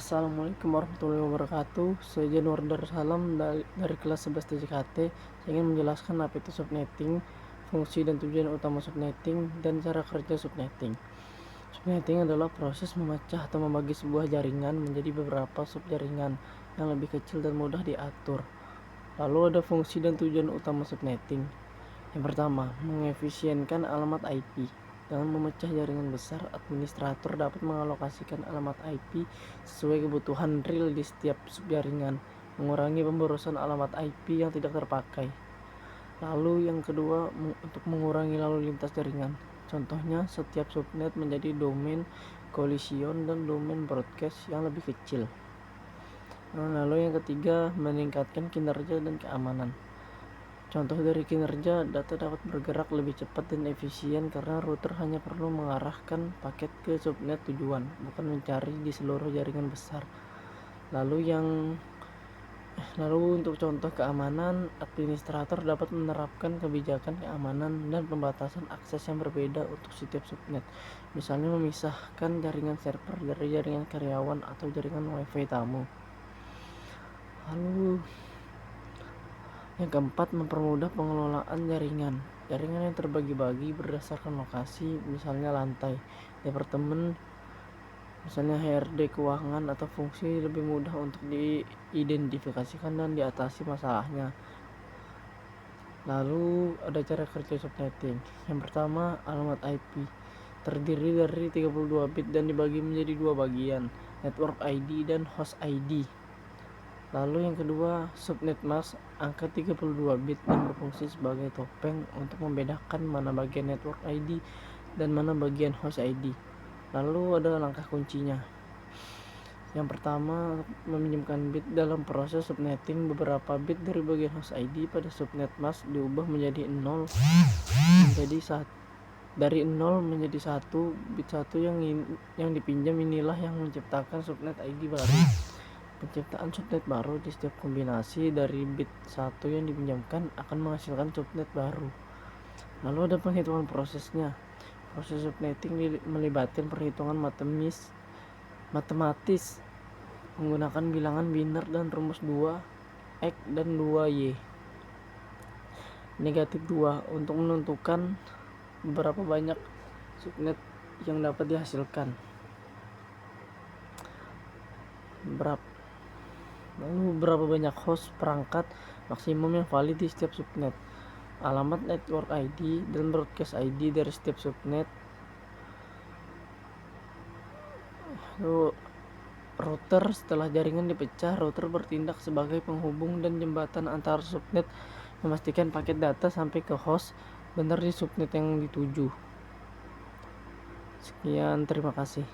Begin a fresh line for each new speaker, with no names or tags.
Assalamualaikum warahmatullahi wabarakatuh. Saya Januar Darussalam dari kelas 11 TJKT. Saya ingin menjelaskan apa itu subnetting, fungsi dan tujuan utama subnetting, dan cara kerja subnetting. Subnetting adalah proses memecah atau membagi sebuah jaringan menjadi beberapa subjaringan yang lebih kecil dan mudah diatur. Lalu ada fungsi dan tujuan utama subnetting. Yang pertama, mengefisienkan alamat IP. Dengan memecah jaringan besar, administrator dapat mengalokasikan alamat IP sesuai kebutuhan real di setiap subjaringan, mengurangi pemborosan alamat IP yang tidak terpakai. Lalu yang kedua, untuk mengurangi lalu lintas jaringan. Contohnya, setiap subnet menjadi domain collision dan domain broadcast yang lebih kecil. Lalu yang ketiga, meningkatkan kinerja dan keamanan. Contoh dari kinerja, data dapat bergerak lebih cepat dan efisien karena router hanya perlu mengarahkan paket ke subnet tujuan, bukan mencari di seluruh jaringan besar. Lalu untuk contoh keamanan, administrator dapat menerapkan kebijakan keamanan dan pembatasan akses yang berbeda untuk setiap subnet. Misalnya memisahkan jaringan server dari jaringan karyawan atau jaringan WiFi tamu. Lalu yang keempat, mempermudah pengelolaan jaringan. Jaringan yang terbagi-bagi berdasarkan lokasi, misalnya lantai, departemen, misalnya HRD keuangan atau fungsi, lebih mudah untuk diidentifikasikan dan diatasi masalahnya. Lalu ada cara kerja subnetting. Yang pertama, alamat IP. Terdiri dari 32 bit dan dibagi menjadi dua bagian, network ID dan host ID. Lalu yang kedua, subnet mask, angka 32 bit yang berfungsi sebagai topeng untuk membedakan mana bagian network ID dan mana bagian host ID. Lalu ada langkah kuncinya. Yang pertama, meminjamkan bit. Dalam proses subnetting, beberapa bit dari bagian host ID pada subnet mask diubah menjadi 0 dari 0 menjadi 1. Bit 1 yang dipinjam inilah yang menciptakan subnet ID baru. Penciptaan subnet baru di setiap kombinasi dari bit 1 yang dipinjamkan akan menghasilkan subnet baru. Lalu ada penghitungan prosesnya. Proses subnetting melibatkan perhitungan matematis menggunakan bilangan biner dan rumus 2x dan 2y negatif 2 untuk menentukan berapa banyak subnet yang dapat dihasilkan. Lalu berapa banyak host perangkat maksimum yang valid di setiap subnet. Alamat network ID dan broadcast ID dari setiap subnet. Lalu router, setelah jaringan dipecah, router bertindak sebagai penghubung dan jembatan antar subnet, memastikan paket data sampai ke host benar di subnet yang dituju. Sekian, terima kasih.